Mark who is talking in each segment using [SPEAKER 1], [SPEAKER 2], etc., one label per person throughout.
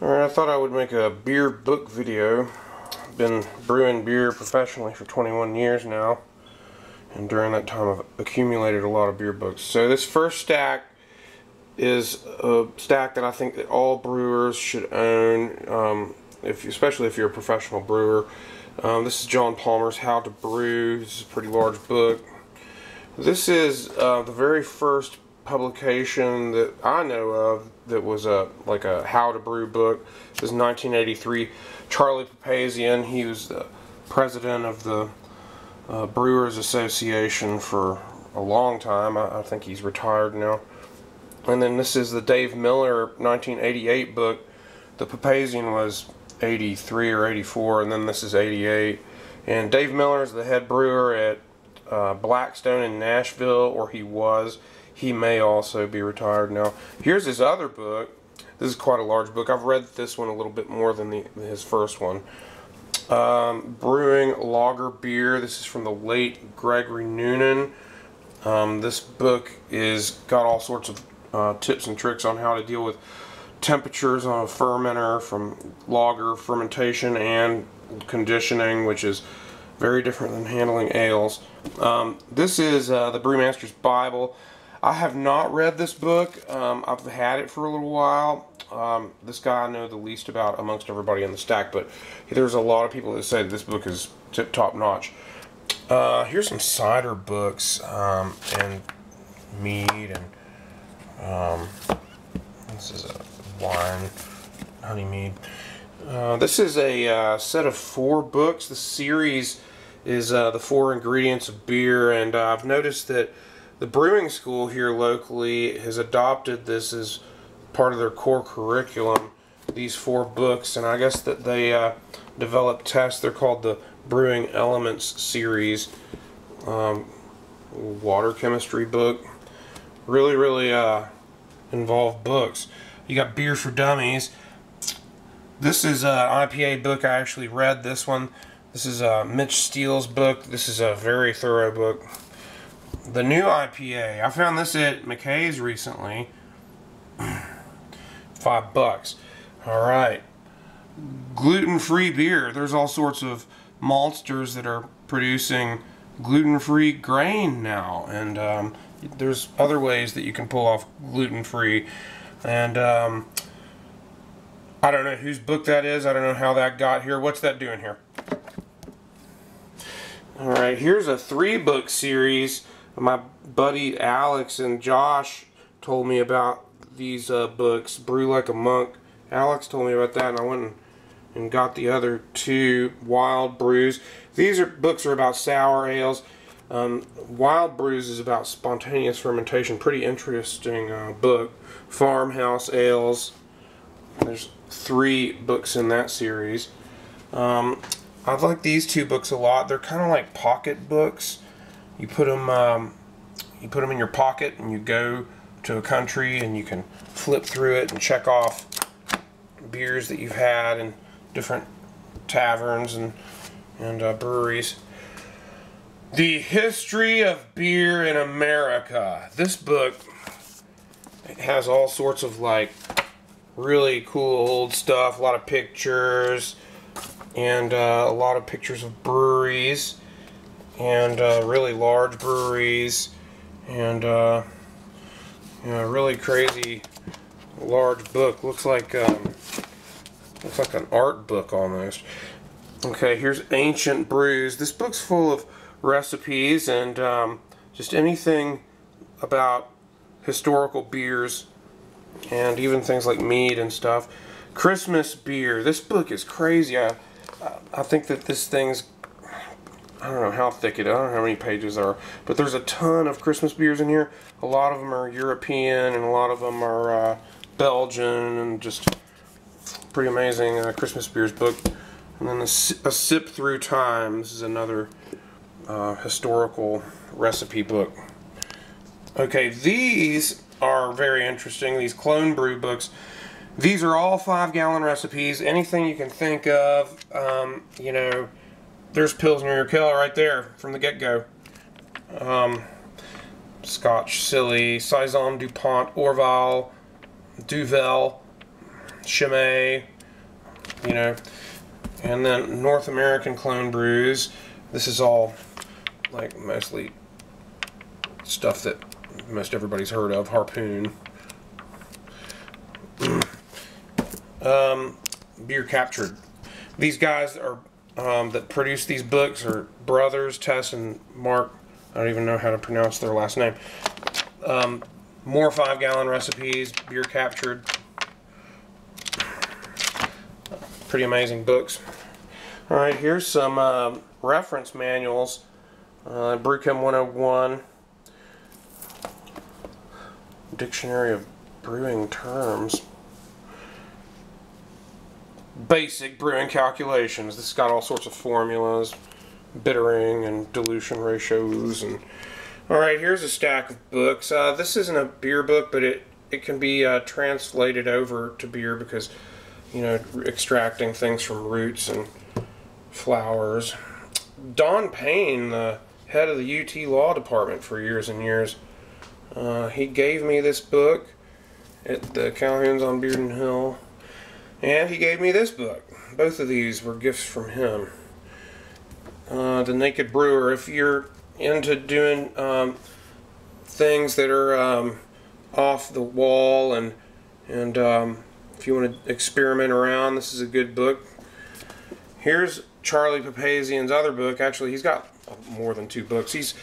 [SPEAKER 1] Alright, I thought I would make a beer book video. I've been brewing beer professionally for 21 years now, and during that time I've accumulated a lot of beer books. So this first stack is a stack that I think that all brewers should own, especially if you're a professional brewer. This is John Palmer's How to Brew. This is a pretty large book. This is the very first publication that I know of that was like a how to brew book. This is 1983. Charlie Papasian, he was the president of the Brewers Association for a long time. I think he's retired now. And then this is the Dave Miller 1988 book. The Papasian was 83 or 84, and then this is 88. And Dave Miller is the head brewer at Blackstone in Nashville, or he was. He may also be retired now. Here's his other book. This is quite a large book. I've read this one a little bit more than his first one. Brewing Lager Beer. This is from the late Gregory Noonan. This book is got all sorts of tips and tricks on how to deal with temperatures on a fermenter, from lager fermentation and conditioning, which is very different than handling ales. This is the Brewmaster's Bible. I have not read this book. I've had it for a little while. This guy I know the least about amongst everybody in the stack, but there's a lot of people that say that this book is top notch. Here's some cider books and mead, and this is a wine, honey mead. This is a set of 4 books. The series is the 4 ingredients of beer, and I've noticed that the brewing school here locally has adopted this as part of their core curriculum, these 4 books, and I guess that they developed tests. They're called the Brewing Elements series. Water chemistry book. Really involved books. You got Beer for Dummies. This is an IPA book. I actually read this one. This is Mitch Steele's book. This is a very thorough book. The new IPA. I found this at McKay's recently. $5. Alright. Gluten-free beer. There's all sorts of maltsters that are producing gluten-free grain now. And there's other ways that you can pull off gluten-free. And I don't know whose book that is. I don't know how that got here. What's that doing here? Alright, here's a 3-book series. My buddy Alex and Josh told me about these books. Brew Like a Monk. Alex told me about that, and I went and got the other 2 Wild Brews. These books are about sour ales. Wild Brews is about spontaneous fermentation. Pretty interesting book. Farmhouse Ales. There's 3 books in that series. I like these 2 books a lot. They're kind of like pocket books. You put them in your pocket, and you go to a country, and you can flip through it and check off beers that you've had in different taverns and breweries. The History of Beer in America. This book has all sorts of like really cool old stuff, a lot of pictures, and a lot of pictures of breweries, and really large breweries, and really crazy large book. Looks like an art book almost. Okay, here's Ancient Brews. This book's full of recipes and just anything about historical beers, and even things like mead and stuff. Christmas beer. This book is crazy. I think that this thing's, I don't know how thick it is. I don't know how many pages there are, but there's a ton of Christmas beers in here. A lot of them are European, and a lot of them are Belgian, and just pretty amazing Christmas beers book. And then a Sip Through Time. This is another historical recipe book. Okay, these are very interesting. These clone brew books. These are all 5-gallon recipes. Anything you can think of. You know, there's Pilsner Urquell right there from the get-go. Scotch Silly, Saison, DuPont, Orval, Duvel, Chimay, you know. And then North American clone brews. This is all like mostly stuff that most everybody's heard of. Harpoon. Beer Captured. These guys are that produce these books are brothers, Tess and Mark. I don't even know how to pronounce their last name. More 5-gallon recipes, Beer Captured. Pretty amazing books. Alright, here's some reference manuals. Brewchem 101. Dictionary of Brewing Terms. Basic brewing calculations. This has got all sorts of formulas, bittering and dilution ratios. And alright, here's a stack of books. This isn't a beer book, but it can be translated over to beer because, you know, extracting things from roots and flowers. Don Payne, the head of the UT Law Department for years and years, he gave me this book at the Calhoun's on Bearden Hill. And he gave me this book. Both of these were gifts from him. The Naked Brewer. If you're into doing things that are off the wall and if you want to experiment around, this is a good book. Here's Charlie Papasian's other book. Actually, he's got more than 2 books.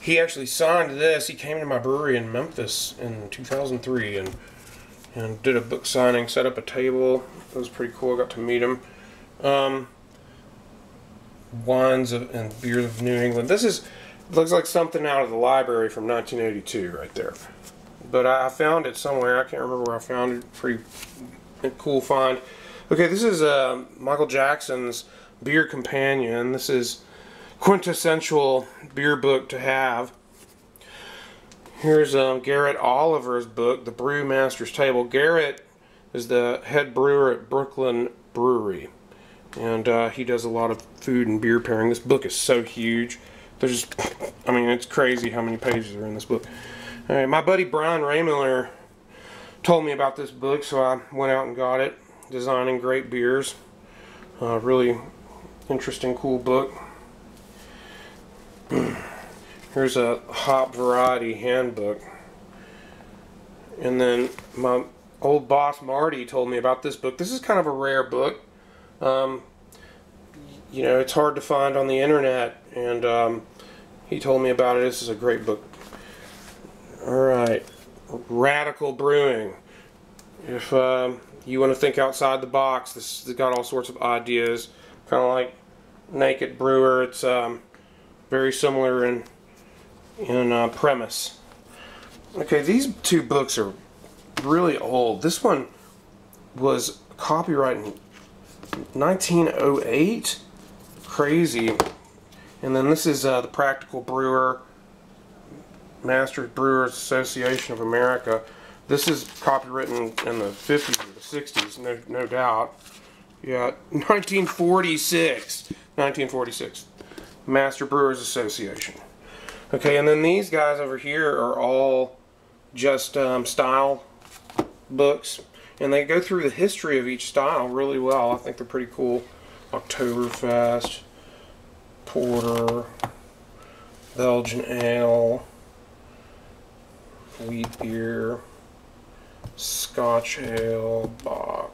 [SPEAKER 1] He actually signed this. He came to my brewery in Memphis in 2003 and did a book signing, set up a table. It was pretty cool. I got to meet him. Wines and Beers of New England. This looks like something out of the library from 1982 right there. But I found it somewhere. I can't remember where I found it. Pretty cool find. Okay, this is Michael Jackson's Beer Companion. This is quintessential beer book to have. Here's Garrett Oliver's book, The Brew Master's Table. Garrett is the head brewer at Brooklyn Brewery, and he does a lot of food and beer pairing. This book is so huge. I mean, it's crazy how many pages are in this book. All right, my buddy Brian Raymiller told me about this book, so I went out and got it. Designing Great Beers. Really interesting, cool book. Here's a Hop Variety Handbook. And then my old boss Marty told me about this book. This is kind of a rare book. You know, it's hard to find on the internet, and he told me about it. This is a great book. Alright, Radical Brewing. If you want to think outside the box, this has got all sorts of ideas. Kind of like Naked Brewer. It's very similar in premise. Okay, these 2 books are really old. This one was copyrighted in 1908. Crazy. And then this is the Practical Brewer, Master Brewers Association of America. This is copywritten in the 50s or the 60s, no doubt. Yeah, 1946. 1946. Master Brewers Association. Okay, and then these guys over here are all just style books, and they go through the history of each style really well. I think they're pretty cool. Oktoberfest, Porter, Belgian Ale, Wheat Beer, Scotch Ale, Bock.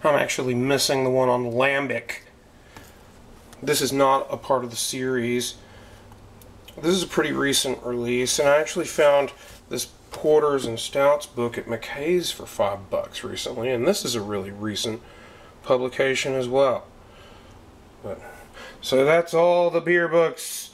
[SPEAKER 1] I'm actually missing the one on lambic. This is not a part of the series. This is a pretty recent release, and I actually found this Porters and Stouts book at McKay's for $5 recently, and this is a really recent publication as well. So that's all the beer books